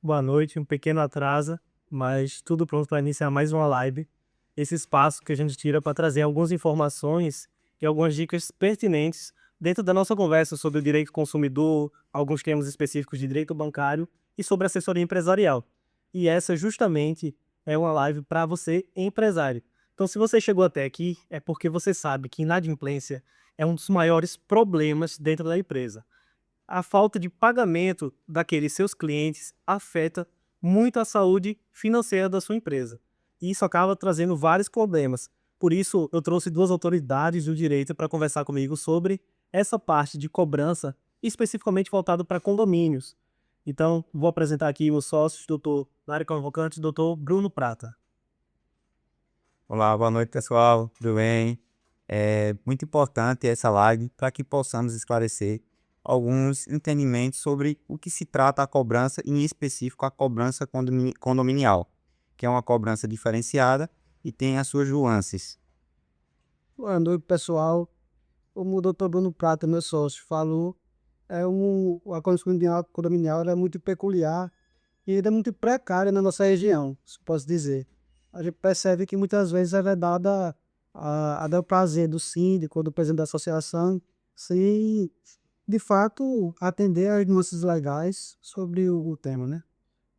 Boa noite, um pequeno atraso, mas tudo pronto para iniciar mais uma live. Esse espaço que a gente tira para trazer algumas informações e algumas dicas pertinentes dentro da nossa conversa sobre o direito consumidor, alguns temas específicos de direito bancário e sobre assessoria empresarial. E essa justamente é uma live para você, empresário. Então, se você chegou até aqui, é porque você sabe que inadimplência é um dos maiores problemas dentro da empresa. A falta de pagamento daqueles seus clientes afeta muito a saúde financeira da sua empresa. E isso acaba trazendo vários problemas. Por isso, eu trouxe duas autoridades do direito para conversar comigo sobre essa parte de cobrança, especificamente voltado para condomínios. Então, vou apresentar aqui os sócios, doutor Mário Convocante, doutor Bruno Prata. Olá, boa noite pessoal, tudo bem? É muito importante essa live para que possamos esclarecer alguns entendimentos sobre o que se trata a cobrança, em específico a cobrança condominial, que é uma cobrança diferenciada e tem as suas nuances. Boa noite, pessoal. Como o doutor Bruno Prata, meu sócio, falou, a condominial ela é muito peculiar e ainda é muito precária na nossa região, se posso dizer. A gente percebe que muitas vezes ela é dada a dar o prazer do síndico ou do presidente da associação, sem, de fato, atender às nuances legais sobre o tema, né?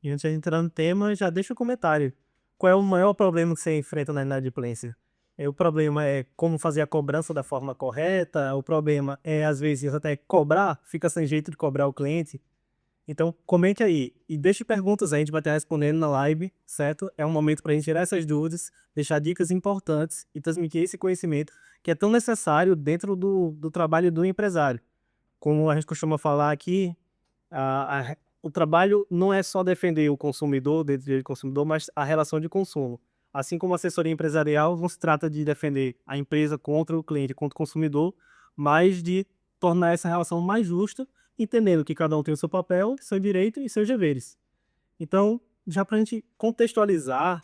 E antes de entrar no tema, já deixa o comentário. Qual é o maior problema que você enfrenta na inadimplência? O problema é como fazer a cobrança da forma correta, o problema é, às vezes, até cobrar, fica sem jeito de cobrar o cliente. Então, comente aí e deixe perguntas aí, a gente vai estar respondendo na live, certo? É um momento para a gente tirar essas dúvidas, deixar dicas importantes e transmitir esse conhecimento que é tão necessário dentro do trabalho do empresário. Como a gente costuma falar aqui, o trabalho não é só defender o consumidor, dentro do direito do consumidor, mas a relação de consumo. Assim como a assessoria empresarial, não se trata de defender a empresa contra o cliente, contra o consumidor, mas de tornar essa relação mais justa, entendendo que cada um tem o seu papel, seu direito e seus deveres. Então, já para a gente contextualizar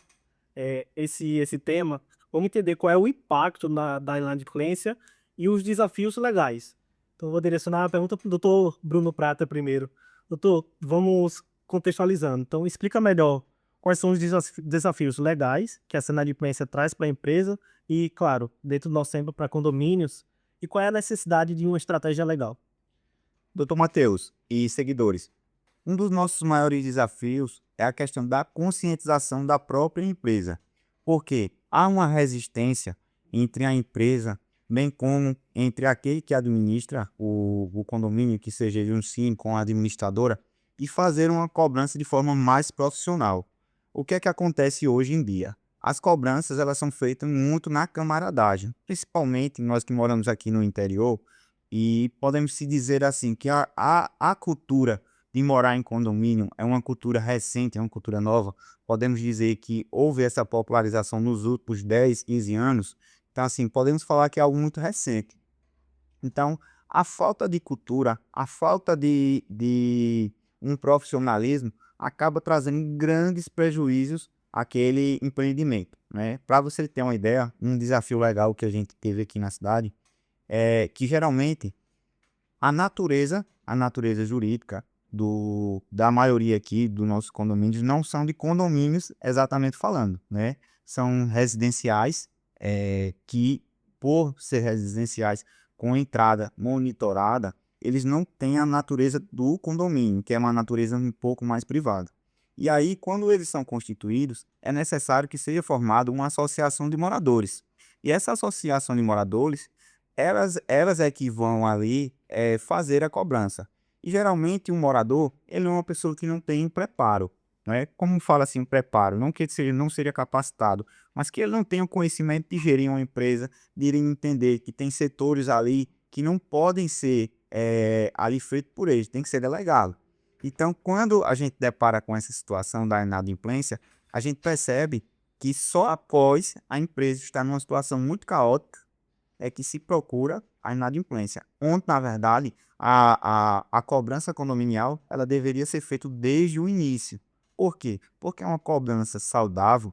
esse tema, vamos entender qual é o impacto da inadimplência e os desafios legais. Então, eu vou direcionar a pergunta para o doutor Bruno Prata primeiro. Doutor, vamos contextualizando. Então, explica melhor quais são os desafios legais que essa inadimplência traz para a empresa e, claro, dentro do nosso exemplo, para condomínios, e qual é a necessidade de uma estratégia legal. Doutor Matheus e seguidores, um dos nossos maiores desafios é a questão da conscientização da própria empresa, porque há uma resistência entre a empresa, bem como entre aquele que administra o condomínio, que seja ele um síndico com a administradora, e fazer uma cobrança de forma mais profissional. O que é que acontece hoje em dia? As cobranças elas são feitas muito na camaradagem, principalmente nós que moramos aqui no interior, e podemos se dizer assim que a cultura de morar em condomínio é uma cultura recente, é uma cultura nova. Podemos dizer que houve essa popularização nos últimos 10, 15 anos. Então, assim, podemos falar que é algo muito recente. Então, a falta de cultura, a falta de um profissionalismo acaba trazendo grandes prejuízos àquele empreendimento, né? Para você ter uma ideia, um desafio legal que a gente teve aqui na cidade é que geralmente a natureza jurídica da maioria aqui dos nossos condomínios não são de condomínios exatamente falando, né? São residenciais que, por ser residenciais com entrada monitorada, eles não têm a natureza do condomínio, que é uma natureza um pouco mais privada. E aí, quando eles são constituídos, é necessário que seja formada uma associação de moradores. E essa associação de moradores elas é que vão ali fazer a cobrança. E geralmente um morador, ele é uma pessoa que não tem preparo, não é? Como fala assim, preparo, não que ele não seja capacitado, mas que ele não tem o conhecimento de gerir uma empresa, de entender que tem setores ali que não podem ser ali feito por eles, tem que ser delegado. Então, quando a gente depara com essa situação da inadimplência, a gente percebe que só após a empresa estar numa situação muito caótica é que se procura a inadimplência, onde, na verdade, a cobrança condominial ela deveria ser feita desde o início. Por quê? Porque é uma cobrança saudável,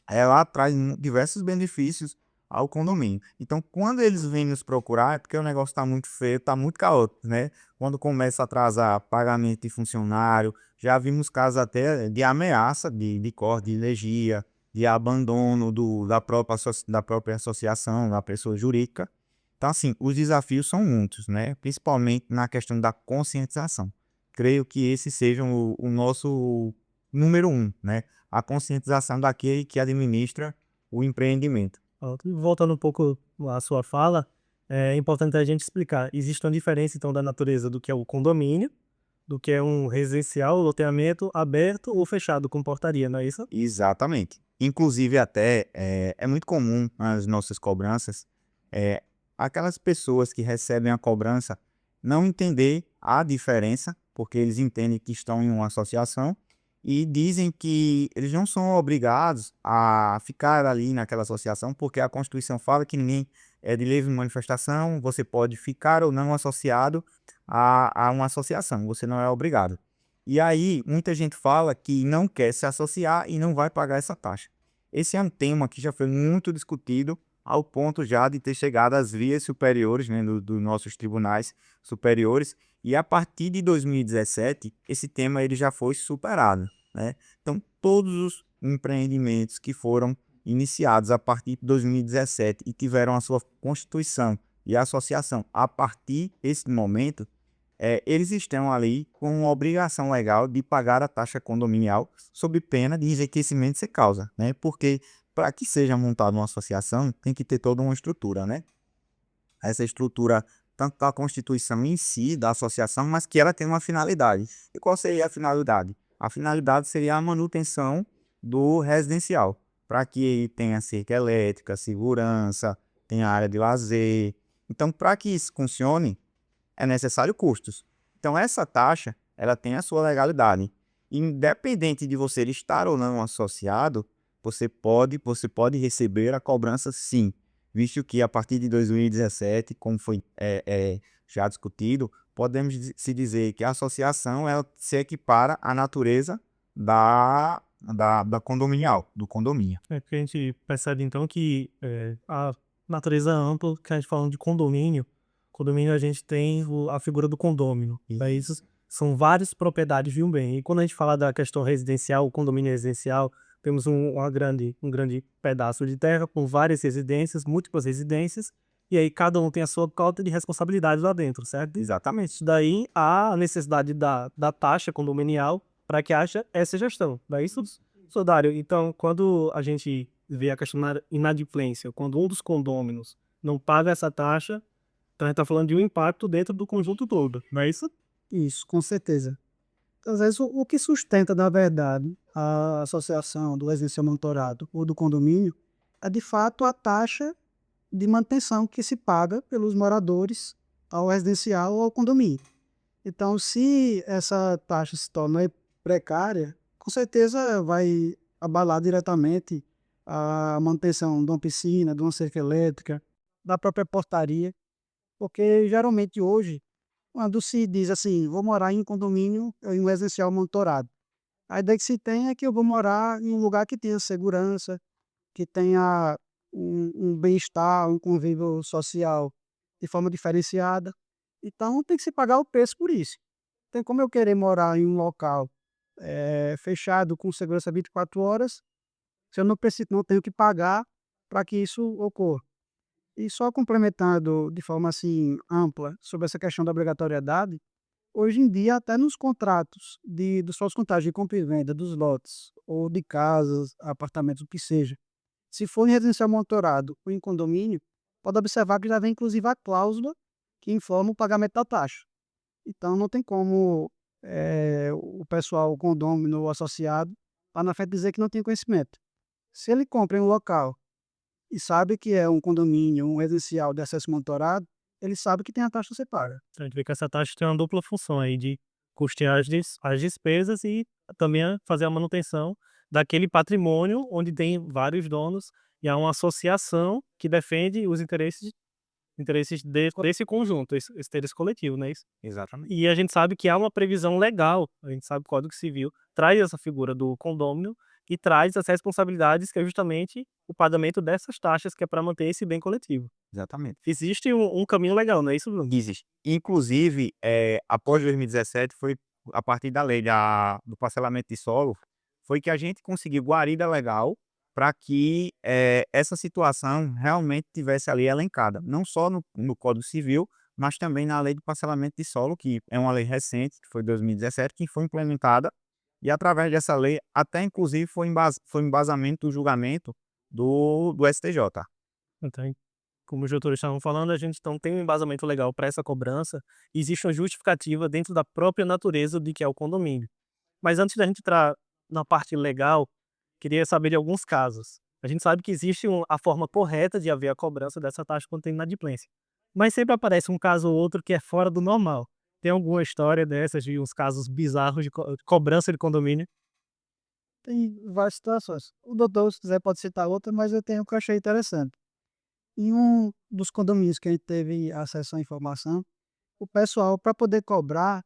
ela traz diversos benefícios ao condomínio. Então, quando eles vêm nos procurar, é porque o negócio está muito feio, está muito caótico, né? Quando começa a atrasar pagamento de funcionário, já vimos casos até de ameaça de corte de energia, de abandono da própria associação, da pessoa jurídica. Então, assim, os desafios são muitos, né? Principalmente na questão da conscientização. Creio que esse seja o nosso número um, né? A conscientização daquele que administra o empreendimento. Pronto. E voltando um pouco à sua fala, é importante a gente explicar. Existe uma diferença, então, da natureza do que é o condomínio, do que é um residencial, loteamento aberto ou fechado com portaria, não é isso? Exatamente. Inclusive, até é muito comum nas nossas cobranças, é, aquelas pessoas que recebem a cobrança não entender a diferença, porque eles entendem que estão em uma associação e dizem que eles não são obrigados a ficar ali naquela associação, porque a Constituição fala que ninguém é de livre manifestação, você pode ficar ou não associado a uma associação, você não é obrigado. E aí, muita gente fala que não quer se associar e não vai pagar essa taxa. Esse é um tema que já foi muito discutido, ao ponto já de ter chegado às vias superiores, né, dos nossos tribunais superiores, e a partir de 2017, esse tema ele já foi superado, né? Então, todos os empreendimentos que foram iniciados a partir de 2017 e tiveram a sua constituição e associação a partir desse momento, eles estão ali com uma obrigação legal de pagar a taxa condominial sob pena de enriquecimento sem causa, né? Porque para que seja montada uma associação, tem que ter toda uma estrutura, né? Essa estrutura, tanto da Constituição em si, da associação, mas que ela tem uma finalidade. E qual seria a finalidade? A finalidade seria a manutenção do residencial, para que tenha cerca elétrica, segurança, tenha área de lazer. Então, para que isso funcione, é necessário custos. Então, essa taxa, ela tem a sua legalidade. Independente de você estar ou não associado, você pode receber a cobrança sim, visto que a partir de 2017, como foi já discutido, podemos se dizer que a associação ela se equipara à natureza da condominial, do condomínio. É porque a gente percebe então que a natureza ampla, que a gente falando de condomínio a gente tem a figura do condômino. Daí isso são várias propriedades de um bem. E quando a gente fala da questão residencial, o condomínio residencial, temos um grande pedaço de terra com várias residências, múltiplas residências, e aí cada um tem a sua cota de responsabilidade lá dentro, certo? Exatamente. Isso daí há a necessidade da taxa condominial para que haja essa gestão. Não é isso, Sodário? Então, quando a gente vê a questão da inadimplência, quando um dos condôminos não paga essa taxa, então a gente está falando de um impacto dentro do conjunto todo, não é isso? Isso, com certeza. Às vezes, o que sustenta, na verdade, a associação do residencial monitorado ou do condomínio é, de fato, a taxa de manutenção que se paga pelos moradores ao residencial ou ao condomínio. Então, se essa taxa se torna precária, com certeza vai abalar diretamente a manutenção de uma piscina, de uma cerca elétrica, da própria portaria, porque geralmente hoje, quando se diz assim, vou morar em um condomínio, em um residencial monitorado, a ideia que se tem é que eu vou morar em um lugar que tenha segurança, que tenha um bem-estar, um convívio social de forma diferenciada. Então tem que se pagar o preço por isso. Tem como eu querer morar em um local fechado com segurança 24 horas, se eu não preciso, não tenho que pagar para que isso ocorra. E só complementando de forma assim ampla sobre essa questão da obrigatoriedade, hoje em dia até nos contratos dos próprios contratos de compra e venda dos lotes, ou de casas, apartamentos, o que seja, se for em residencial monitorado ou em condomínio, pode observar que já vem inclusive a cláusula que informa o pagamento da taxa. Então não tem como o pessoal, o condômino ou associado, lá na frente dizer que não tem conhecimento. Se ele compra em um local e sabe que é um condomínio, um residencial de acesso monitorado, ele sabe que tem a taxa a ser paga. A gente vê que essa taxa tem uma dupla função aí de custear as despesas e também fazer a manutenção daquele patrimônio onde tem vários donos e há uma associação que defende os interesses desse conjunto, esse interesse coletivo, não é isso? Exatamente. E a gente sabe que há uma previsão legal, a gente sabe que o Código Civil traz essa figura do condômino e traz as responsabilidades, que é justamente o pagamento dessas taxas, que é para manter esse bem coletivo. Exatamente. Existe um caminho legal, não é isso, Bruno? Existe. Inclusive, após 2017, foi a partir da lei do parcelamento de solo, foi que a gente conseguiu guarida legal para que essa situação realmente tivesse ali elencada, não só no Código Civil, mas também na lei do parcelamento de solo, que é uma lei recente, que foi 2017, que foi implementada, e através dessa lei, até inclusive foi embasamento do julgamento do STJ. Então, como os doutores estavam falando, a gente então tem um embasamento legal para essa cobrança, e existe uma justificativa dentro da própria natureza de que é o condomínio. Mas antes da gente entrar na parte legal, queria saber de alguns casos. A gente sabe que existe a forma correta de haver a cobrança dessa taxa quando tem inadimplência. Mas sempre aparece um caso ou outro que é fora do normal. Tem alguma história dessas, de uns casos bizarros de cobrança de condomínio? Tem várias situações. O doutor, se quiser, pode citar outra, mas eu tenho um que eu achei interessante. Em um dos condomínios que a gente teve acesso à informação, o pessoal, para poder cobrar,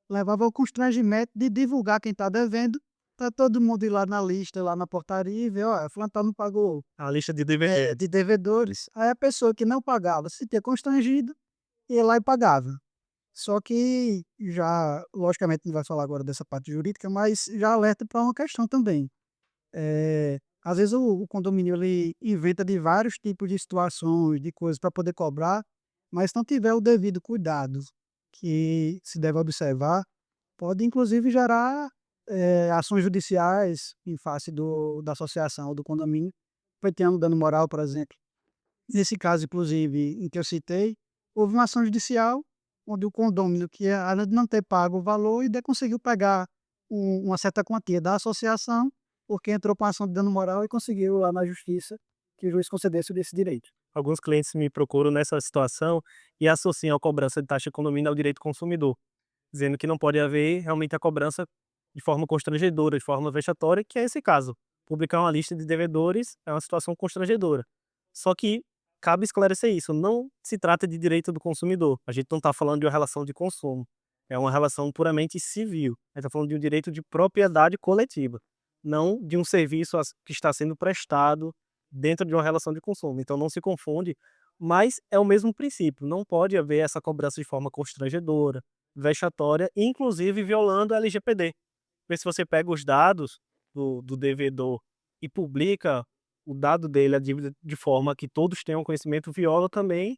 levava o constrangimento de divulgar quem está devendo, para todo mundo ir lá na lista, lá na portaria e ver, olha, fulano tal não pagou, A lista de devedores. de devedores. Aí a pessoa que não pagava se sentia constrangida, ia lá e pagava. Só que já, logicamente, não vai falar agora dessa parte jurídica, mas já alerta para uma questão também. Às vezes o condomínio ele inventa de vários tipos de situações, de coisas para poder cobrar, mas se não tiver o devido cuidado que se deve observar, pode inclusive gerar ações judiciais em face da associação ou do condomínio, pleiteando dano moral, por exemplo. Nesse caso, inclusive, em que eu citei, houve uma ação judicial onde o condômino, que além de não ter pago o valor, ainda conseguiu pegar uma certa quantia da associação, porque entrou com a ação de dano moral e conseguiu lá na justiça que o juiz concedesse esse direito. Alguns clientes me procuram nessa situação e associam a cobrança de taxa de condomínio ao direito do consumidor, dizendo que não pode haver realmente a cobrança de forma constrangedora, de forma vexatória, que é esse caso. Publicar uma lista de devedores é uma situação constrangedora. Só que cabe esclarecer isso, não se trata de direito do consumidor. A gente não está falando de uma relação de consumo. É uma relação puramente civil. A gente está falando de um direito de propriedade coletiva, não de um serviço que está sendo prestado dentro de uma relação de consumo. Então não se confunde, mas é o mesmo princípio. Não pode haver essa cobrança de forma constrangedora, vexatória, inclusive violando a LGPD. Porque se você pega os dados do devedor e publica o dado dele, a dívida, de forma que todos tenham conhecimento, viola também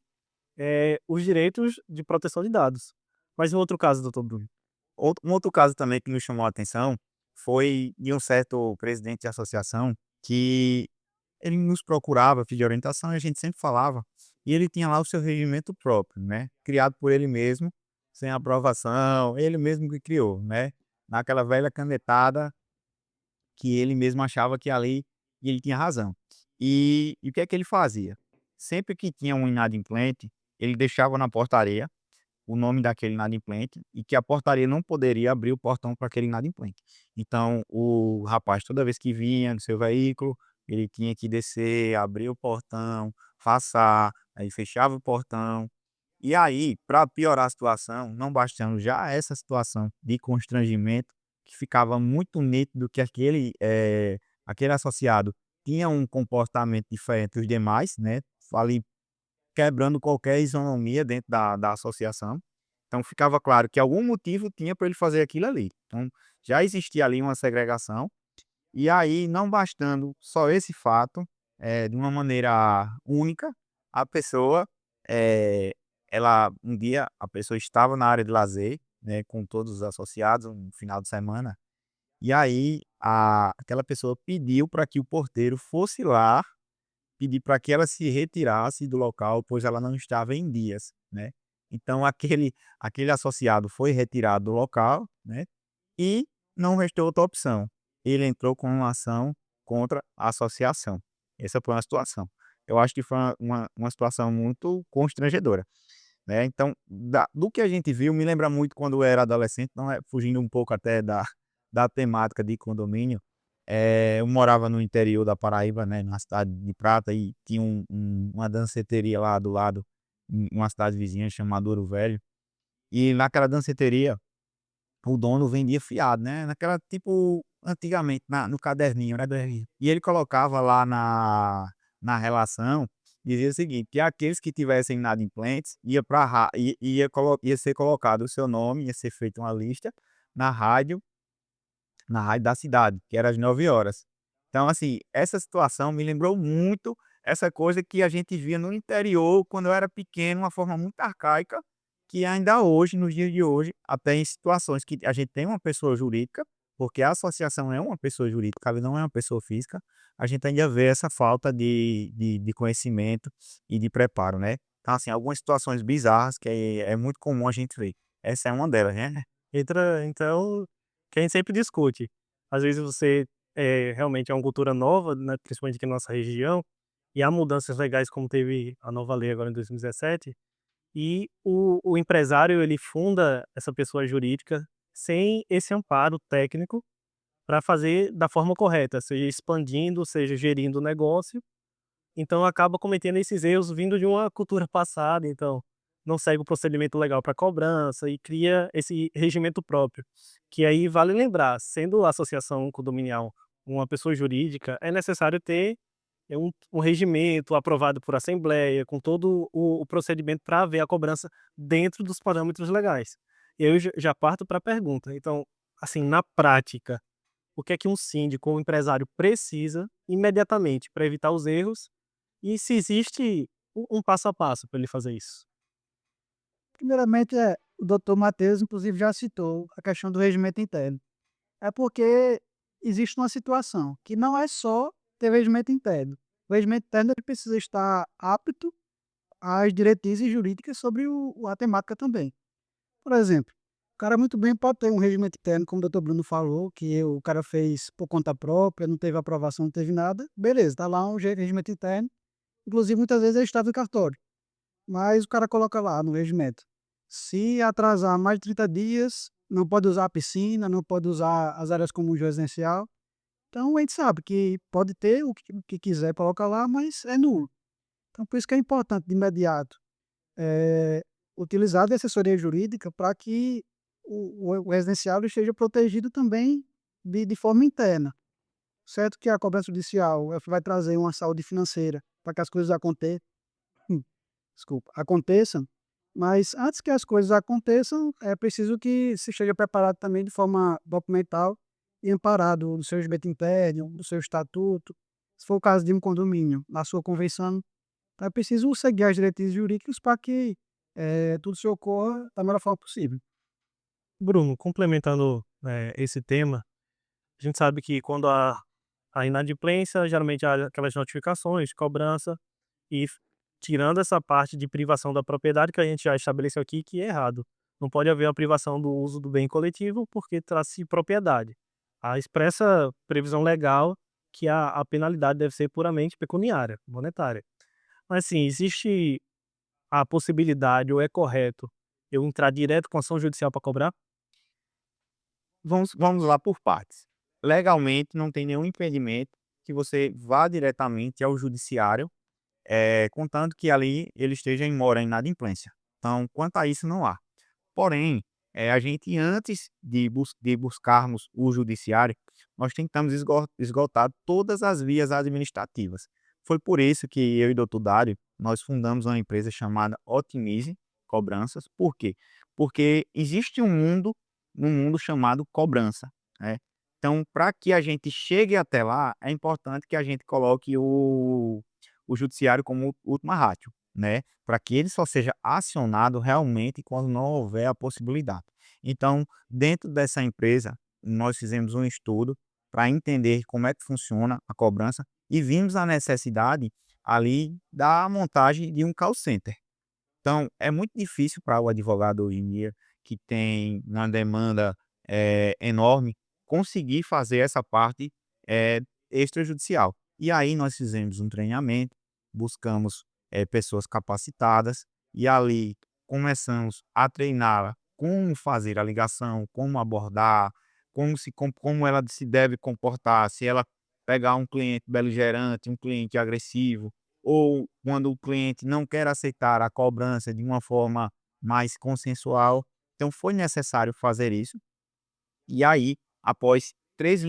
os direitos de proteção de dados. Mas em outro caso, doutor Bruno. Um outro caso também que nos chamou a atenção foi de um certo presidente de associação que ele nos procurava, pedia orientação e a gente sempre falava. E ele tinha lá o seu regimento próprio, né? Criado por ele mesmo, sem aprovação, ele mesmo que criou, né? Naquela velha canetada que ele mesmo achava que ali ele tinha razão. E o que é que ele fazia? Sempre que tinha um inadimplente, ele deixava na portaria o nome daquele inadimplente e que a portaria não poderia abrir o portão para aquele inadimplente. Então, o rapaz, toda vez que vinha no seu veículo, ele tinha que descer, abrir o portão, passar, aí fechava o portão. E aí, para piorar a situação, não bastando já essa situação de constrangimento, que ficava muito nítido que aquele associado tinha um comportamento diferente dos demais, né? Ali quebrando qualquer isonomia dentro da associação. Então ficava claro que algum motivo tinha para ele fazer aquilo ali. Então já existia ali uma segregação, e aí não bastando só esse fato, de uma maneira única, a pessoa, ela um dia a pessoa estava na área de lazer, né, com todos os associados, um final de semana, e aí aquela pessoa pediu para que o porteiro fosse lá pedir para que ela se retirasse do local, pois ela não estava em dias, né. Então aquele associado foi retirado do local, né, e não restou outra opção. Ele entrou com uma ação contra a associação. Essa foi uma situação. Eu acho que foi uma situação muito constrangedora, né. Então, do que a gente viu, me lembra muito quando eu era adolescente, não é fugindo um pouco até da temática de condomínio. Eu morava no interior da Paraíba, né, na cidade de Prata, e tinha uma danceteria lá do lado, em uma cidade vizinha chamada Ouro Velho, e naquela danceteria, o dono vendia fiado, né, naquela tipo antigamente no caderninho, né? Caderninho. E ele colocava lá na relação, dizia o seguinte, que aqueles que tivessem inadimplentes ia para ia ser colocado o seu nome, ia ser feita uma lista na rádio, na rádio da cidade, que era às 9 horas. Então, assim, essa situação me lembrou muito essa coisa que a gente via no interior quando eu era pequeno, uma forma muito arcaica, que ainda hoje, nos dias de hoje, até em situações que a gente tem uma pessoa jurídica, porque a associação é uma pessoa jurídica, ela não é uma pessoa física, a gente ainda vê essa falta de conhecimento e de preparo, né? Então, assim, algumas situações bizarras que é muito comum a gente ver. Essa é uma delas, né? Entra então, que a gente sempre discute. Às vezes você, realmente é uma cultura nova, né, principalmente aqui na nossa região, e há mudanças legais como teve a nova lei agora em 2017, e o empresário ele funda essa pessoa jurídica sem esse amparo técnico para fazer da forma correta, seja expandindo, seja gerindo o negócio, então acaba cometendo esses erros vindo de uma cultura passada, então não segue o procedimento legal para cobrança e cria esse regimento próprio. Que aí vale lembrar, sendo a associação condominial uma pessoa jurídica, é necessário ter um regimento aprovado por assembleia, com todo o procedimento para haver a cobrança dentro dos parâmetros legais. Eu já parto para a pergunta, então, assim, na prática, o que é que um síndico ou um empresário precisa imediatamente para evitar os erros e se existe um passo a passo para ele fazer isso? Primeiramente, o doutor Matheus, inclusive, já citou a questão do regimento interno. É porque existe uma situação que não é só ter regimento interno. O regimento interno ele precisa estar apto às diretrizes jurídicas sobre a temática também. Por exemplo, o cara muito bem pode ter um regimento interno, como o doutor Bruno falou, que o cara fez por conta própria, não teve aprovação, não teve nada. Beleza, está lá um regimento interno. Inclusive, muitas vezes ele estava em cartório. Mas o cara coloca lá no regimento. Se atrasar mais de 30 dias, não pode usar a piscina, não pode usar as áreas comuns residencial. Então a gente sabe que pode ter o que quiser colocar lá, mas é nulo. Então por isso que é importante de imediato utilizar a assessoria jurídica para que o residencial esteja protegido também de forma interna. Certo que a cobrança judicial vai trazer uma saúde financeira para que as coisas aconteçam, mas antes que as coisas aconteçam, é preciso que se esteja preparado também de forma documental e amparado no seu regimento interno, no seu estatuto, se for o caso de um condomínio, na sua convenção, então é preciso seguir as diretrizes jurídicas para que tudo se ocorra da melhor forma possível. Bruno, complementando, esse tema, a gente sabe que quando há a inadimplência, geralmente há aquelas notificações de cobrança e tirando essa parte de privação da propriedade que a gente já estabeleceu aqui que é errado. Não pode haver a privação do uso do bem coletivo porque trata-se de propriedade. A expressa previsão legal que a penalidade deve ser puramente pecuniária, monetária. Mas assim, existe a possibilidade ou é correto eu entrar direto com ação judicial para cobrar? Vamos lá por partes. Legalmente, não tem nenhum impedimento que você vá diretamente ao judiciário, contanto que ali ele esteja em mora inadimplência. Então, quanto a isso, não há. Porém, a gente antes de buscarmos o judiciário, nós tentamos esgotar todas as vias administrativas. Foi por isso que eu e o doutor Dário, nós fundamos uma empresa chamada Otimize Cobranças. Por quê? Porque existe um mundo chamado cobrança, né. Então, para que a gente chegue até lá, é importante que a gente coloque o judiciário como última ratio, né, para que ele só seja acionado realmente quando não houver a possibilidade. Então, dentro dessa empresa, nós fizemos um estudo para entender como é que funciona a cobrança e vimos a necessidade ali da montagem de um call center. Então, é muito difícil para o advogado hoje em dia, que tem uma demanda, enorme, conseguir fazer essa parte, extrajudicial. E aí nós fizemos um treinamento, buscamos, pessoas capacitadas, e ali começamos a treiná-la como fazer a ligação, como abordar, como ela se deve comportar, se ela pegar um cliente beligerante, um cliente agressivo, ou quando o cliente não quer aceitar a cobrança de uma forma mais consensual. Então foi necessário fazer isso. E aí, após três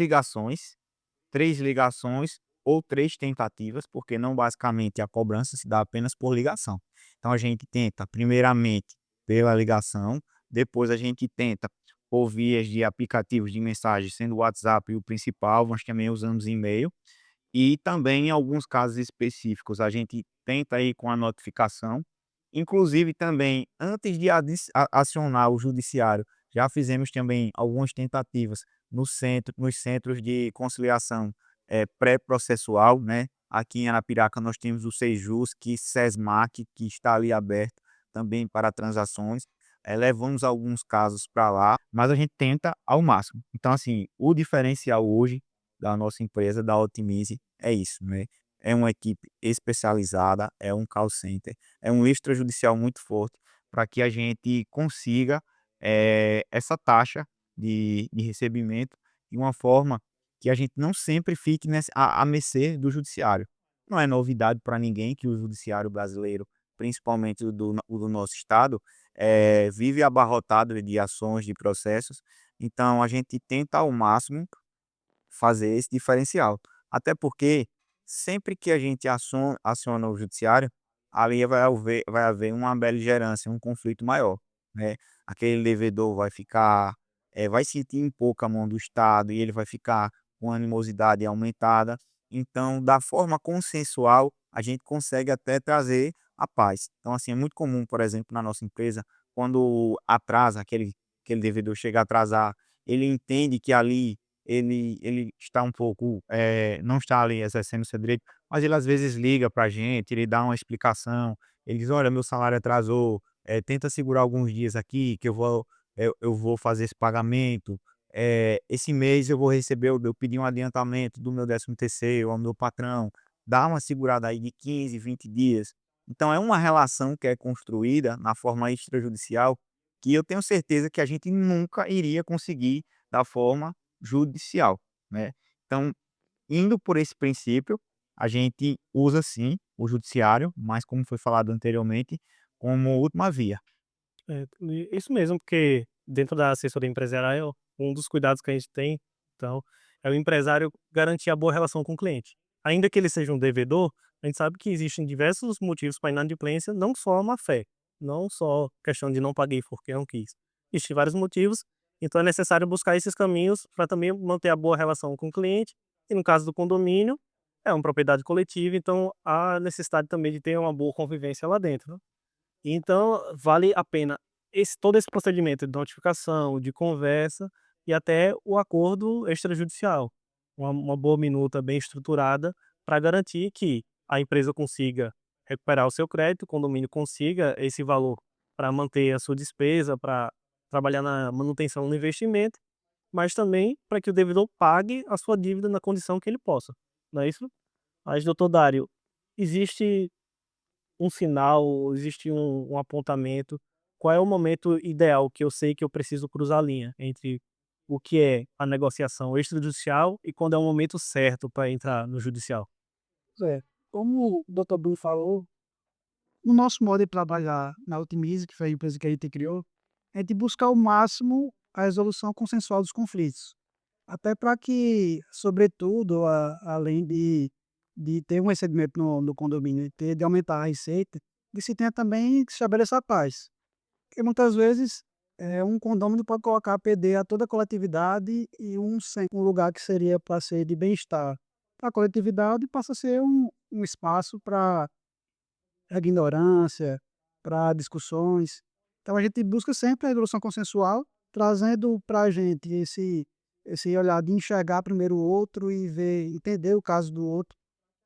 ligações ou três tentativas, porque não basicamente a cobrança se dá apenas por ligação. Então a gente tenta, primeiramente, pela ligação, depois a gente tenta por vias de aplicativos de mensagem, sendo o WhatsApp o principal, mas também usamos e-mail. E também, em alguns casos específicos, a gente tenta ir com a notificação. Inclusive, também, antes de acionar o judiciário, já fizemos também algumas tentativas nos centros de conciliação pré-processual, né? Aqui em Arapiraca nós temos o Sejus, que SESMAC, que está ali aberto também para transações. Levamos alguns casos para lá, mas a gente tenta ao máximo. Então, assim, o diferencial hoje da nossa empresa, da Otimize, é isso, né? É uma equipe especializada, é um call center, é um extrajudicial muito forte para que a gente consiga essa taxa de recebimento de uma forma que a gente não sempre fique à mercê do judiciário. Não é novidade para ninguém que o judiciário brasileiro, principalmente o do nosso estado, vive abarrotado de ações, de processos. Então, a gente tenta ao máximo fazer esse diferencial. Até porque sempre que a gente aciona o judiciário, ali vai haver uma beligerância, um conflito maior, né? Aquele devedor vai ficar, vai sentir um pouco a mão do Estado e ele vai ficar com animosidade aumentada. Então, da forma consensual, a gente consegue até trazer a paz. Então, assim, é muito comum, por exemplo, na nossa empresa, quando atrasa, aquele devedor chega a atrasar, ele entende que ali ele está um pouco, não está ali exercendo o seu direito, mas ele às vezes liga para a gente, ele dá uma explicação, ele diz: "Olha, meu salário atrasou, tenta segurar alguns dias aqui que eu vou fazer esse pagamento, esse mês eu vou receber eu pedi um adiantamento do meu 13º ao meu patrão, dá uma segurada aí de 15, 20 dias". Então é uma relação que é construída na forma extrajudicial, que eu tenho certeza que a gente nunca iria conseguir da forma judicial, né. Então, indo por esse princípio, a gente usa sim o judiciário, mas como foi falado anteriormente, como última via. Isso mesmo, porque dentro da assessoria empresarial, um dos cuidados que a gente tem, então, é o empresário garantir a boa relação com o cliente. Ainda que ele seja um devedor, a gente sabe que existem diversos motivos para inadimplência, não só a má-fé, não só questão de não paguei porque não quis. Existem vários motivos, então é necessário buscar esses caminhos para também manter a boa relação com o cliente. E no caso do condomínio, é uma propriedade coletiva, então há necessidade também de ter uma boa convivência lá dentro, né. Então, vale a pena todo esse procedimento de notificação, de conversa e até o acordo extrajudicial. Uma boa minuta bem estruturada para garantir que a empresa consiga recuperar o seu crédito, o condomínio consiga esse valor para manter a sua despesa, para trabalhar na manutenção do investimento, mas também para que o devedor pague a sua dívida na condição que ele possa. Não é isso? Mas, doutor Dário, existe um sinal, existe um apontamento, qual é o momento ideal que eu sei que eu preciso cruzar a linha entre o que é a negociação extrajudicial e quando é o momento certo para entrar no judicial? É, como o doutor Bruno falou, o nosso modo de trabalhar na Otimize, que foi a empresa que a gente criou, é de buscar ao máximo a resolução consensual dos conflitos. Até para que, sobretudo, além de ter um recebimento no condomínio e de aumentar a receita, que se tenha também que estabeleça a paz. Porque muitas vezes um condomínio pode colocar a PD a toda a coletividade e um lugar que seria para ser de bem-estar para a coletividade passa a ser um espaço para ignorância, para discussões. Então a gente busca sempre a resolução consensual, trazendo para a gente esse olhar de enxergar primeiro o outro e ver, entender o caso do outro,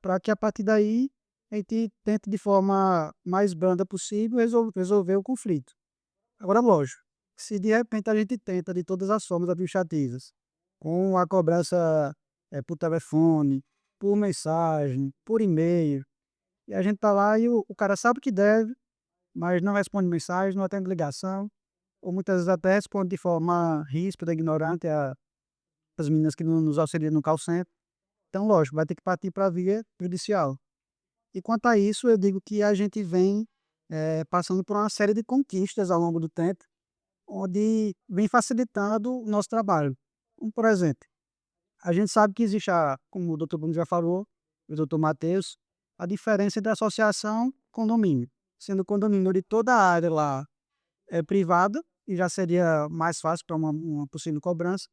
para que a partir daí a gente tente de forma mais branda possível resolver o conflito. Agora, lógico, se de repente a gente tenta de todas as formas administrativas, com a cobrança por telefone, por mensagem, por e-mail, e a gente tá lá e o cara sabe que deve, mas não responde mensagem, não atende ligação, ou muitas vezes até responde de forma ríspida, ignorante as meninas que nos auxiliam no call center. Então, lógico, vai ter que partir para a via judicial. E quanto a isso, eu digo que a gente vem passando por uma série de conquistas ao longo do tempo, onde vem facilitando o nosso trabalho. Como, por exemplo, a gente sabe que existe, como o doutor Bruno já falou, e o doutor Matheus, a diferença entre associação e condomínio. Sendo o condomínio de toda a área lá é privada, e já seria mais fácil para uma possível cobrança,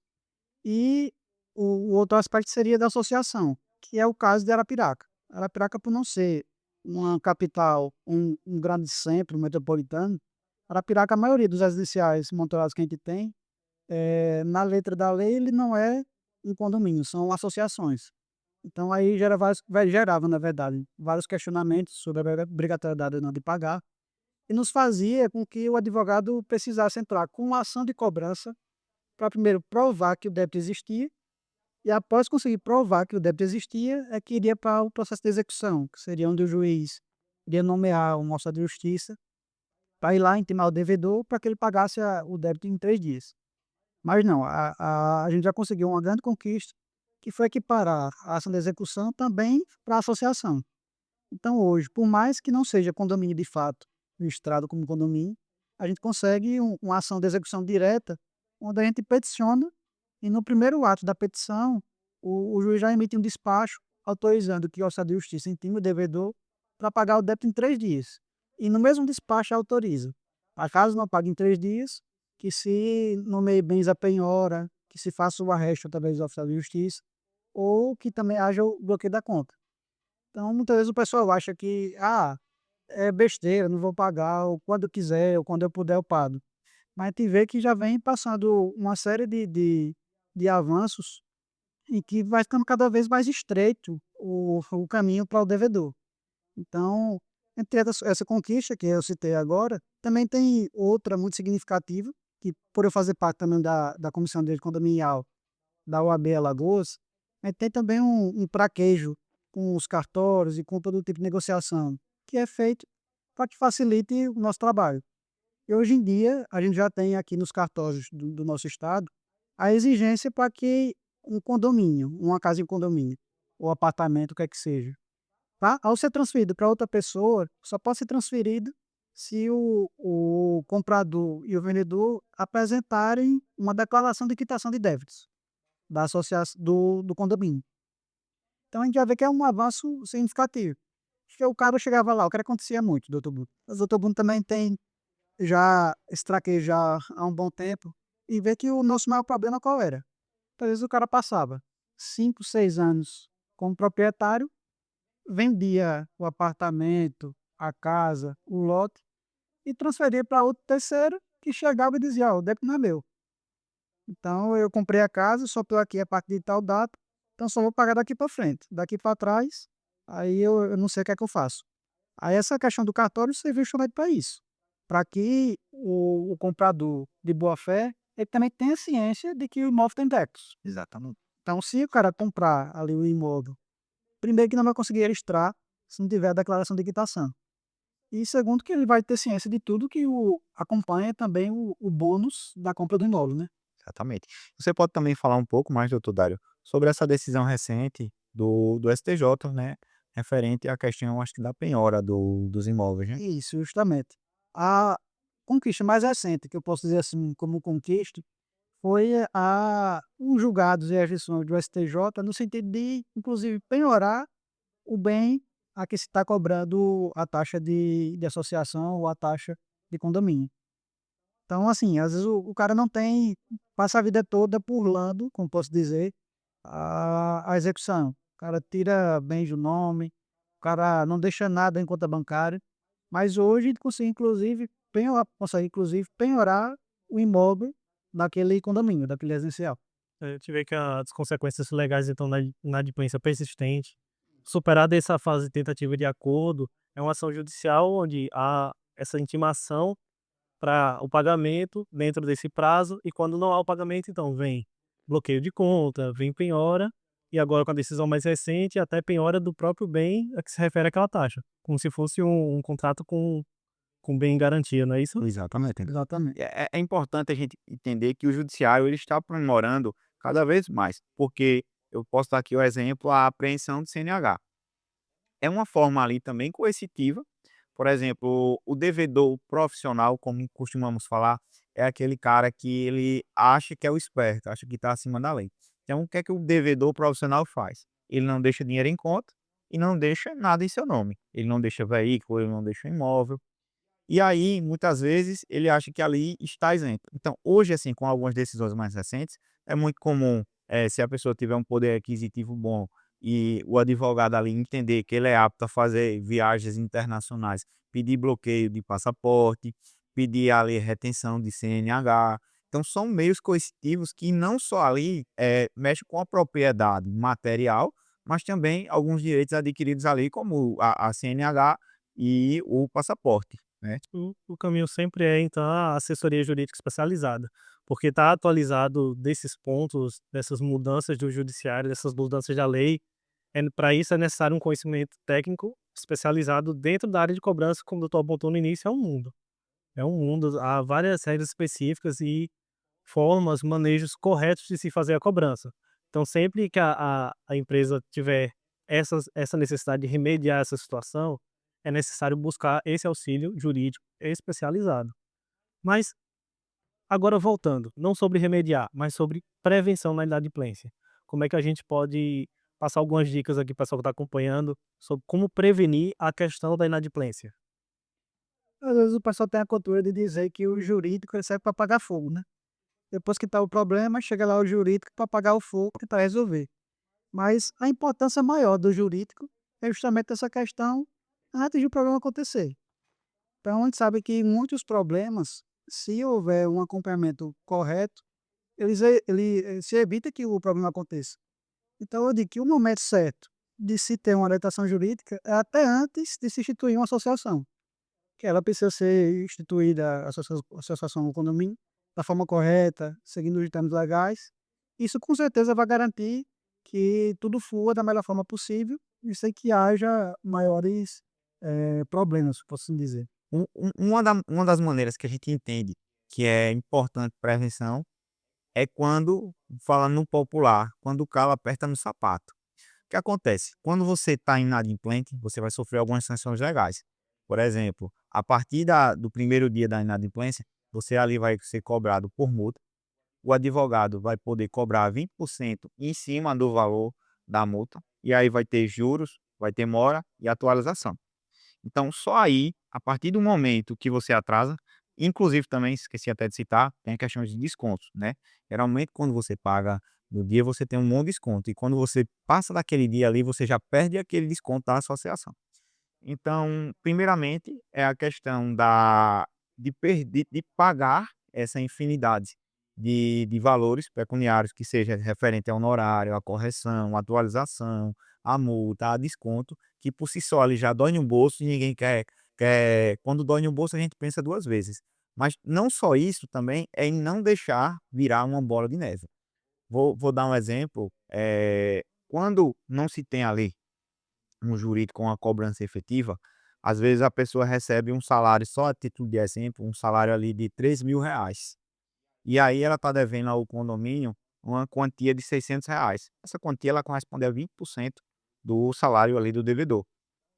e o outro aspecto seria da associação, que é o caso de Arapiraca. Arapiraca, por não ser uma capital, um grande centro metropolitano, Arapiraca, a maioria dos residenciais montoados que a gente tem, na letra da lei, ele não é um condomínio, são associações. Então aí gerava, na verdade, vários questionamentos sobre a obrigatoriedade ou não de pagar, e nos fazia com que o advogado precisasse entrar com uma ação de cobrança para primeiro provar que o débito existia, e após conseguir provar que o débito existia, é que iria para o processo de execução, que seria onde o juiz iria nomear um oficial de justiça para ir lá intimar o devedor para que ele pagasse o débito em 3 dias. Mas não, a gente já conseguiu uma grande conquista, que foi equiparar a ação de execução também para a associação. Então hoje, por mais que não seja condomínio de fato, registrado como condomínio, a gente consegue uma ação de execução direta, onde a gente peticiona e no primeiro ato da petição, o juiz já emite um despacho autorizando que o oficial de justiça intime o devedor para pagar o débito em 3 dias. E no mesmo despacho autoriza, a caso não pague em 3 dias, que se nomeie bens à penhora, que se faça o arresto através do oficial de justiça, ou que também haja o bloqueio da conta. Então, muitas vezes o pessoal acha que, é besteira, não vou pagar, ou quando quiser, ou quando eu puder eu pago. Mas a gente vê que já vem passando uma série de avanços em que vai ficando cada vez mais estreito o caminho para o devedor. Então, entre essa conquista que eu citei agora, também tem outra muito significativa, que por eu fazer parte também da Comissão de Direito Condominial da OAB Alagoas, a gente tem também um traquejo com os cartórios e com todo tipo de negociação, que é feito para que facilite o nosso trabalho. E hoje em dia, a gente já tem aqui nos cartórios do nosso estado a exigência para que um condomínio, uma casa em condomínio, ou apartamento, o que é que seja, tá? Ao ser transferido para outra pessoa, só pode ser transferido se o comprador e o vendedor apresentarem uma declaração de quitação de débitos da associação do condomínio. Então a gente já vê que é um avanço significativo. Porque o cara chegava lá, o que acontecia muito, doutor Bruno. O doutor Bruno também tem já esse traquejo já há um bom tempo, e vê que o nosso maior problema qual era? Às vezes o cara passava 5, 6 anos como proprietário, vendia o apartamento, a casa, o lote e transferia para outro terceiro que chegava e dizia: "Ó, o débito não é meu. Então eu comprei a casa, só estou aqui a partir de tal data, então só vou pagar daqui para frente. Daqui para trás, aí eu não sei o que é que eu faço." Aí essa questão do cartório serviu justamente para isso, para que o comprador de boa fé, ele também tenha ciência de que o imóvel tem débitos. Exatamente. Então se o cara comprar ali o imóvel, primeiro que não vai conseguir registrar se não tiver a declaração de quitação. E segundo que ele vai ter ciência de tudo que acompanha também o bônus da compra do imóvel, né. Exatamente. Você pode também falar um pouco mais, doutor Dário, sobre essa decisão recente do STJ, né, referente à questão, acho que da penhora dos imóveis, né? Isso, justamente. A conquista mais recente, que eu posso dizer assim como conquista, foi os julgados e as decisões do STJ no sentido de, inclusive, penhorar o bem a que se está cobrando a taxa de associação ou a taxa de condomínio. Então, assim, às vezes o cara não tem, passa a vida toda burlando, como posso dizer, a execução. O cara tira bens do nome, o cara não deixa nada em conta bancária, mas hoje ele consegue inclusive penhorar o imóvel daquele condomínio, daquele residencial. A gente vê que as consequências legais então na inadimplência persistente, superada essa fase de tentativa de acordo, é uma ação judicial onde há essa intimação para o pagamento dentro desse prazo e quando não há o pagamento, então vem bloqueio de conta, vem penhora e agora com a decisão mais recente até penhora do próprio bem a que se refere àquela taxa, como se fosse um contrato com bem em garantia, não é isso? Exatamente. Exatamente. É importante a gente entender que o judiciário ele está aprimorando cada vez mais, porque eu posso dar aqui o exemplo, a apreensão do CNH. É uma forma ali também coercitiva. Por exemplo, o devedor profissional, como costumamos falar, é aquele cara que ele acha que é o esperto, acha que está acima da lei. Então, o que é que o devedor profissional faz? Ele não deixa dinheiro em conta e não deixa nada em seu nome. Ele não deixa veículo, ele não deixa imóvel. E aí, muitas vezes, ele acha que ali está isento. Então, hoje, assim, com algumas decisões mais recentes, é muito comum, se a pessoa tiver um poder aquisitivo bom e o advogado ali entender que ele é apto a fazer viagens internacionais, pedir bloqueio de passaporte, pedir ali retenção de CNH. Então, são meios coercitivos que não só ali mexem com a propriedade material, mas também alguns direitos adquiridos ali, como a CNH e o passaporte, né? O caminho sempre é, então, a assessoria jurídica especializada, porque está atualizado desses pontos, dessas mudanças do judiciário, dessas mudanças da lei. Para isso é necessário um conhecimento técnico especializado dentro da área de cobrança, como o doutor apontou no início, é um mundo. É um mundo, há várias regras específicas e formas, manejos corretos de se fazer a cobrança. Então, sempre que a empresa tiver essa necessidade de remediar essa situação, é necessário buscar esse auxílio jurídico especializado. Mas, agora voltando, não sobre remediar, mas sobre prevenção na inadimplência. Como é que a gente pode passar algumas dicas aqui para o pessoal que está acompanhando sobre como prevenir a questão da inadimplência? Às vezes o pessoal tem a cultura de dizer que o jurídico ele serve para apagar fogo, né. Depois que está o problema, chega lá o jurídico para apagar o fogo, e tentar resolver. Mas a importância maior do jurídico é justamente essa questão antes de o problema acontecer. Então a gente sabe que muitos problemas, se houver um acompanhamento correto, se evita que o problema aconteça. Então eu digo que o momento certo de se ter uma orientação jurídica é até antes de se instituir uma associação, que ela precisa ser instituída, a associação do condomínio, da forma correta, seguindo os termos legais. Isso com certeza vai garantir que tudo flua da melhor forma possível e sem que haja maiores, problemas, posso assim dizer. Uma das maneiras que a gente entende que é importante prevenção é quando, falando no popular, quando o calo aperta no sapato. O que acontece? Quando você está inadimplente, você vai sofrer algumas sanções legais. Por exemplo, a partir do primeiro dia da inadimplência, você ali vai ser cobrado por multa. O advogado vai poder cobrar 20% em cima do valor da multa. E aí vai ter juros, vai ter mora e atualização. Então, só aí, a partir do momento que você atrasa, inclusive também esqueci até de citar, tem a questão de descontos, né? Geralmente, quando você paga no dia, você tem um bom desconto. E quando você passa daquele dia ali, você já perde aquele desconto da associação. Então, primeiramente, é a questão de pagar essa infinidade de valores pecuniários, que seja referente ao honorário, à correção, à atualização, à multa, a desconto, que por si só ali já dói no bolso e ninguém quer. Quando dói no bolso, a gente pensa duas vezes. Mas não só isso também, é em não deixar virar uma bola de neve. Vou dar um exemplo. Quando não se tem ali um jurídico com a cobrança efetiva, às vezes a pessoa recebe um salário, só a título de exemplo, um salário ali de R$ 3.000. E aí ela está devendo ao condomínio uma quantia de R$ 600. Essa quantia ela corresponde a 20% do salário ali do devedor.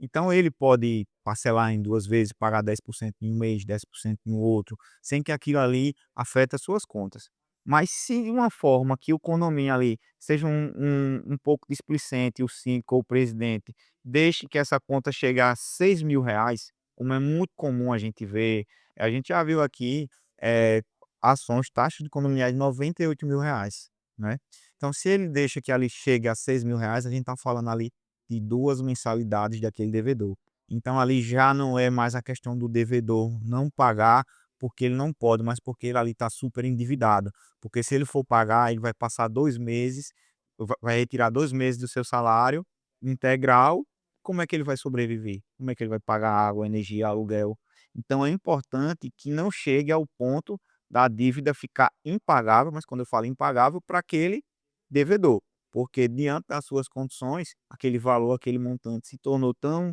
Então ele pode parcelar em 2 vezes, pagar 10% em um mês, 10% no outro, sem que aquilo ali afete as suas contas. Mas se de uma forma que o condomínio ali seja um pouco displicente, o síndico ou o presidente deixe que essa conta chegue a R$ 6.000, como é muito comum a gente ver, a gente já viu aqui, eh, ações, taxas de condominiais de R$ 98.000, né. Então se ele deixa que ali chegue a R$ 6.000, a gente está falando ali de 2 mensalidades daquele devedor. Então ali já não é mais a questão do devedor não pagar porque ele não pode, mas porque ele ali está super endividado. Porque se ele for pagar, ele vai passar 2 meses, vai retirar 2 meses do seu salário integral. Como é que ele vai sobreviver? Como é que ele vai pagar água, energia, aluguel? Então é importante que não chegue ao ponto da dívida ficar impagável, mas quando eu falo impagável, para aquele devedor. Porque diante das suas condições, aquele valor, aquele montante se tornou tão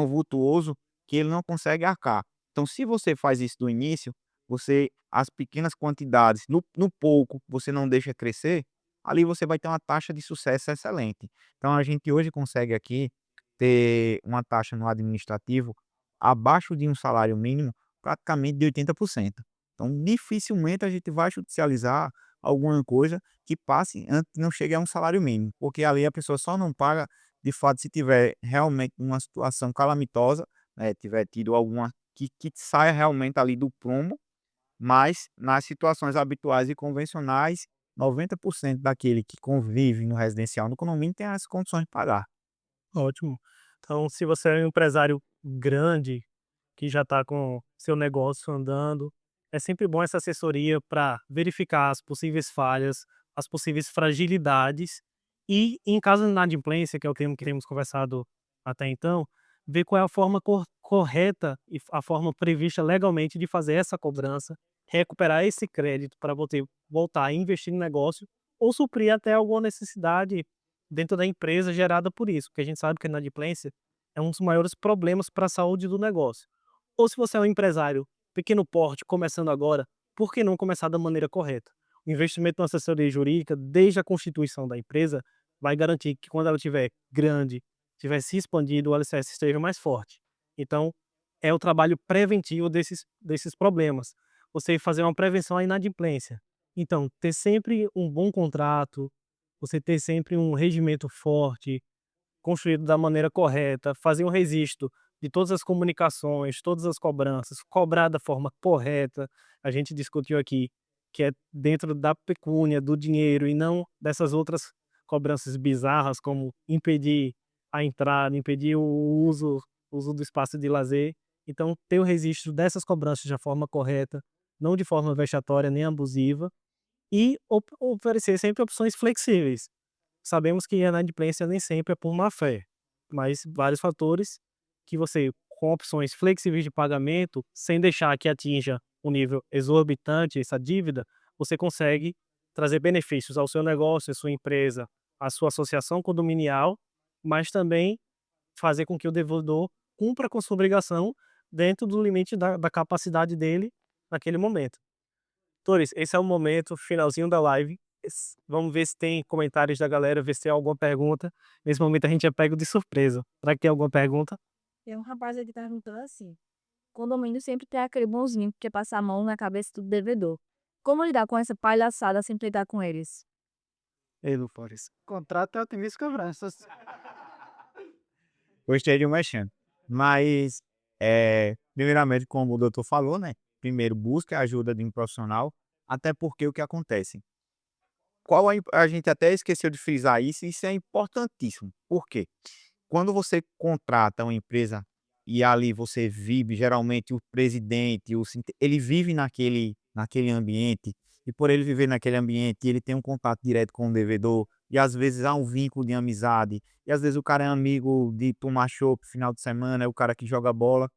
vultuoso que ele não consegue arcar. Então, se você faz isso do início, você as pequenas quantidades, no pouco, você não deixa crescer, ali você vai ter uma taxa de sucesso excelente. Então, a gente hoje consegue aqui ter uma taxa no administrativo abaixo de um salário mínimo, praticamente de 80%. Então, dificilmente a gente vai judicializar alguma coisa que passe antes não chegue a um salário mínimo, porque ali a pessoa só não paga, de fato, se tiver realmente uma situação calamitosa, né, tiver tido alguma que saia realmente ali do prumo, mas nas situações habituais e convencionais, 90% daquele que convive no residencial no condomínio tem as condições de pagar. Ótimo. Então, se você é um empresário grande, que já está com seu negócio andando, é sempre bom essa assessoria para verificar as possíveis falhas, as possíveis fragilidades e, em caso de inadimplência, que é o tema que temos conversado até então, ver qual é a forma correta e a forma prevista legalmente de fazer essa cobrança, recuperar esse crédito para você voltar a investir no negócio ou suprir até alguma necessidade dentro da empresa gerada por isso, porque a gente sabe que a inadimplência é um dos maiores problemas para a saúde do negócio. Ou se você é um empresário pequeno porte, começando agora, por que não começar da maneira correta? O investimento na assessoria jurídica, desde a constituição da empresa, vai garantir que quando ela estiver grande, tiver se expandido, o alicerce esteja mais forte. Então, é o trabalho preventivo desses problemas. Você fazer uma prevenção à inadimplência. Então, ter sempre um bom contrato, você ter sempre um regimento forte, construído da maneira correta, fazer um registro de todas as comunicações, todas as cobranças, cobrar da forma correta. A gente discutiu aqui que é dentro da pecúnia, do dinheiro e não dessas outras cobranças bizarras, como impedir a entrada, impedir o uso do espaço de lazer. Então, ter o registro dessas cobranças de forma correta, não de forma vexatória nem abusiva, e oferecer sempre opções flexíveis. Sabemos que a inadimplência nem sempre é por má fé, mas vários fatores que você, com opções flexíveis de pagamento, sem deixar que atinja um nível exorbitante essa dívida, você consegue trazer benefícios ao seu negócio, à sua empresa, à sua associação condominial, mas também fazer com que o devedor cumpra com sua obrigação dentro do limite da capacidade dele naquele momento. Torres, esse é o momento, finalzinho da live. Vamos ver se tem comentários da galera, ver se tem alguma pergunta. Nesse momento a gente é pego de surpresa. Será que tem alguma pergunta? Tem um rapaz aqui perguntando assim: condomínio sempre tem aquele bonzinho que quer passar a mão na cabeça do devedor. Como lidar com essa palhaçada sem lidar com eles? Ei, Lu Flores. Contrato é otimista cobranças. Gostei de um mexendo. Mas, primeiramente, como o doutor falou, né? Primeiro, busque a ajuda de um profissional, até porque o que acontece? A gente até esqueceu de frisar isso, e isso é importantíssimo. Por quê? Quando você contrata uma empresa e ali você vive, geralmente o presidente, ele vive naquele ambiente, e por ele viver naquele ambiente, ele tem um contato direto com o devedor, e às vezes há um vínculo de amizade, e às vezes o cara é amigo de tomar chopp final de semana, é o cara que joga bola,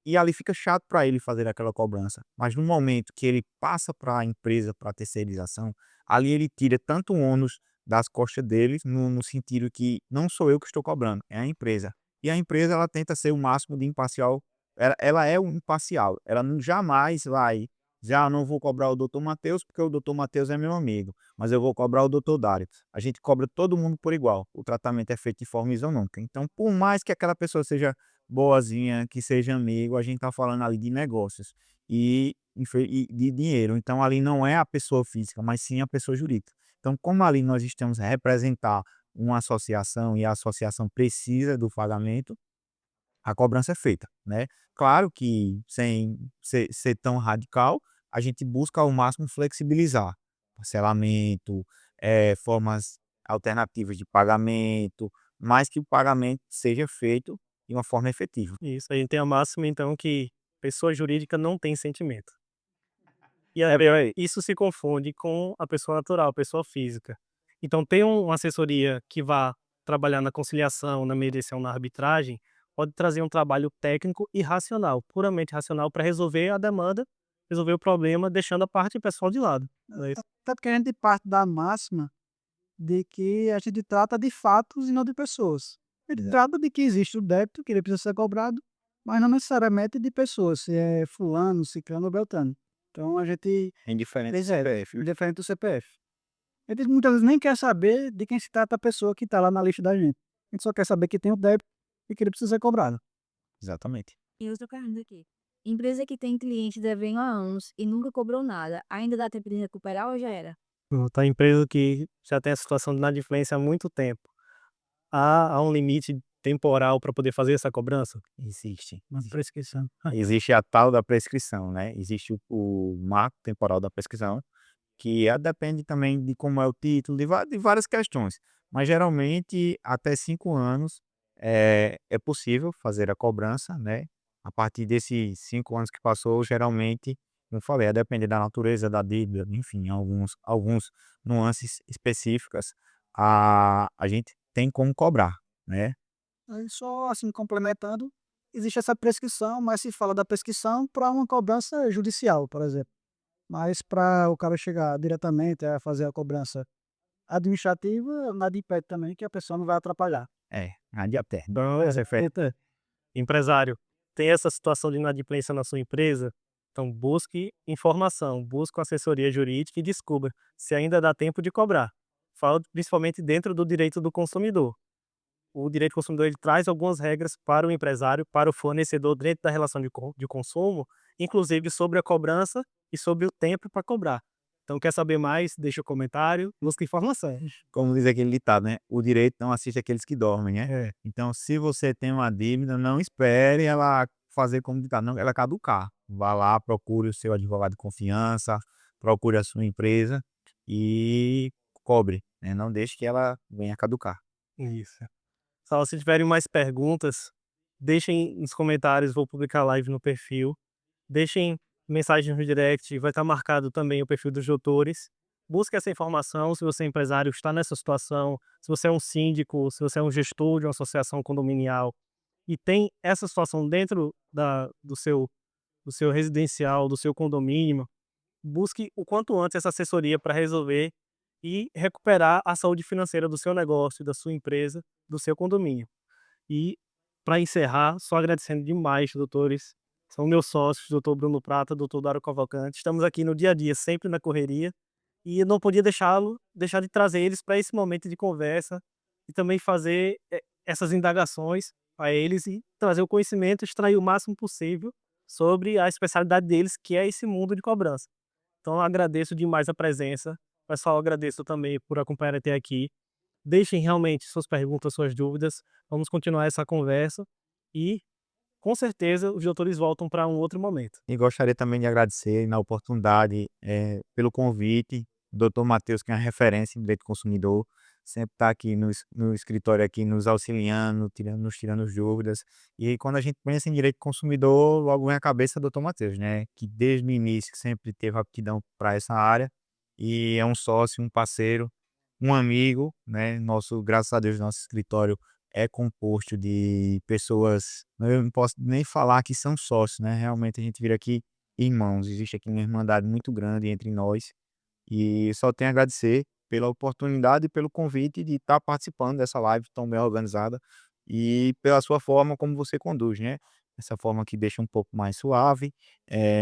e ali fica chato para ele fazer aquela cobrança. Mas no momento que ele passa para a empresa, para a terceirização, ali ele tira tanto o ônus das costas deles, no sentido que não sou eu que estou cobrando, é a empresa. E a empresa ela tenta ser o máximo de imparcial, ela é o imparcial, ela jamais vai, já não vou cobrar o doutor Matheus porque o doutor Matheus é meu amigo, mas eu vou cobrar o doutor Dário. A gente cobra todo mundo por igual, o tratamento é feito de forma isonômica. Então, por mais que aquela pessoa seja boazinha, que seja amigo, a gente tá falando ali de negócios e de dinheiro. Então, ali não é a pessoa física, mas sim a pessoa jurídica. Então, como ali nós estamos a representar uma associação e a associação precisa do pagamento, a cobrança é feita, né? Claro que sem ser tão radical, a gente busca ao máximo flexibilizar parcelamento, formas alternativas de pagamento, mas que o pagamento seja feito de uma forma efetiva. Isso, a gente tem a máxima então que pessoa jurídica não tem sentimento. E isso se confunde com a pessoa natural, a pessoa física. Então ter uma assessoria que vá trabalhar na conciliação, na mediação, na arbitragem, pode trazer um trabalho técnico e racional, puramente racional para resolver a demanda, resolver o problema, deixando a parte pessoal de lado. Não é isso? Até porque a gente parte da máxima de que a gente trata de fatos e não de pessoas. A gente trata de que existe o débito, que ele precisa ser cobrado, mas não necessariamente de pessoas, se é fulano, ciclano ou beltrano. Então a gente É indiferente do é CPF. diferente do CPF. A gente muitas vezes nem quer saber de quem se trata a pessoa que está lá na lista da gente. A gente só quer saber que tem o débito e que ele precisa ser cobrado. Exatamente. E outra pergunta aqui: empresa que tem cliente devendo há anos e nunca cobrou nada, ainda dá tempo de recuperar ou já era? Tá empresa que já tem a situação de inadimplência há muito tempo. Há um limite temporal para poder fazer essa cobrança? Existe. Uma prescrição. Existe a tal da prescrição, né? Existe o marco temporal da prescrição, que depende também de como é o título, de várias questões. Mas geralmente até 5 anos é possível fazer a cobrança, né? A partir desses 5 anos que passou, geralmente, como eu falei, a depender da natureza da dívida, enfim, alguns nuances específicas, a gente tem como cobrar, né? Aí só, assim, complementando, existe essa prescrição, mas se fala da prescrição para uma cobrança judicial, por exemplo. Mas para o cara chegar diretamente a fazer a cobrança administrativa, nada impede também que a pessoa não vai atrapalhar. Até. Então, empresário, tem essa situação de inadimplência na sua empresa? Então busque informação, busque uma assessoria jurídica e descubra se ainda dá tempo de cobrar. Falo principalmente dentro do direito do consumidor. O direito do consumidor ele traz algumas regras para o empresário, para o fornecedor dentro da relação de consumo, inclusive sobre a cobrança e sobre o tempo para cobrar. Então, quer saber mais? Deixa o comentário, busca informações. Como diz aquele ditado, né? O direito não assiste aqueles que dormem, né? É, Então, se você tem uma dívida, não espere ela fazer como ditado, não, ela caducar. Vá lá, procure o seu advogado de confiança, procure a sua empresa e cobre, né? Não deixe que ela venha caducar. isso. Só se tiverem mais perguntas, deixem nos comentários, vou publicar live no perfil. Deixem mensagem no direct, vai estar marcado também o perfil dos doutores. Busque essa informação, se você é empresário, está nessa situação, se você é um síndico, se você é um gestor de uma associação condominial e tem essa situação dentro do seu residencial, do seu condomínio, busque o quanto antes essa assessoria para resolver e recuperar a saúde financeira do seu negócio, da sua empresa, do seu condomínio. E, para encerrar, só agradecendo demais, doutores. São meus sócios, doutor Bruno Prata, doutor Dário Cavalcante. Estamos aqui no dia a dia, sempre na correria. E eu não podia deixar de trazer eles para esse momento de conversa e também fazer essas indagações a eles e trazer o conhecimento, extrair o máximo possível sobre a especialidade deles, que é esse mundo de cobrança. Então, eu agradeço demais a presença. Pessoal, agradeço também por acompanhar até aqui. Deixem realmente suas perguntas, suas dúvidas. Vamos continuar essa conversa e, com certeza, os doutores voltam para um outro momento. E gostaria também de agradecer na oportunidade, pelo convite, o doutor Matheus, que é uma referência em direito do consumidor, sempre está aqui no escritório aqui nos auxiliando, nos tirando dúvidas. E quando a gente pensa em direito do consumidor, logo vem à cabeça o doutor Matheus, né? Que desde o início sempre teve aptidão para essa área e é um sócio, um parceiro, um amigo, né? Graças a Deus, nosso escritório é composto de pessoas, eu não posso nem falar que são sócios, né? Realmente a gente vira aqui irmãos, existe aqui uma irmandade muito grande entre nós e só tenho a agradecer pela oportunidade e pelo convite de estar participando dessa live tão bem organizada e pela sua forma como você conduz, né? Essa forma que deixa um pouco mais suave,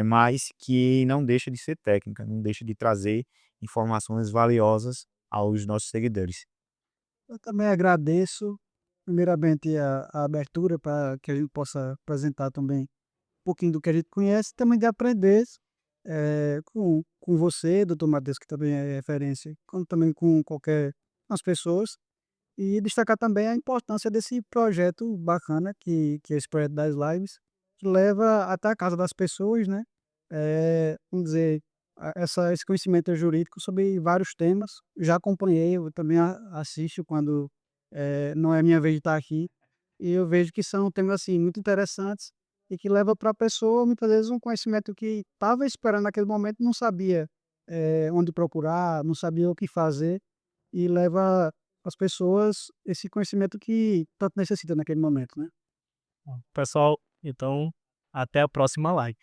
mas que não deixa de ser técnica, não deixa de trazer informações valiosas aos nossos seguidores. Eu também agradeço, primeiramente, a abertura para que a gente possa apresentar também um pouquinho do que a gente conhece, também de aprender com você, doutor Matheus, que também é referência, como também com qualquer as pessoas, e destacar também a importância desse projeto bacana, que é esse projeto das lives, que leva até a casa das pessoas, né? Vamos dizer, esse conhecimento jurídico sobre vários temas. Já acompanhei, eu também assisto quando não é minha vez de estar aqui, e eu vejo que são temas assim, muito interessantes e que leva para a pessoa, muitas vezes, um conhecimento que estava esperando naquele momento, não sabia onde procurar, não sabia o que fazer, e leva às pessoas esse conhecimento que tanto necessita naquele momento, né? Pessoal, então, até a próxima live.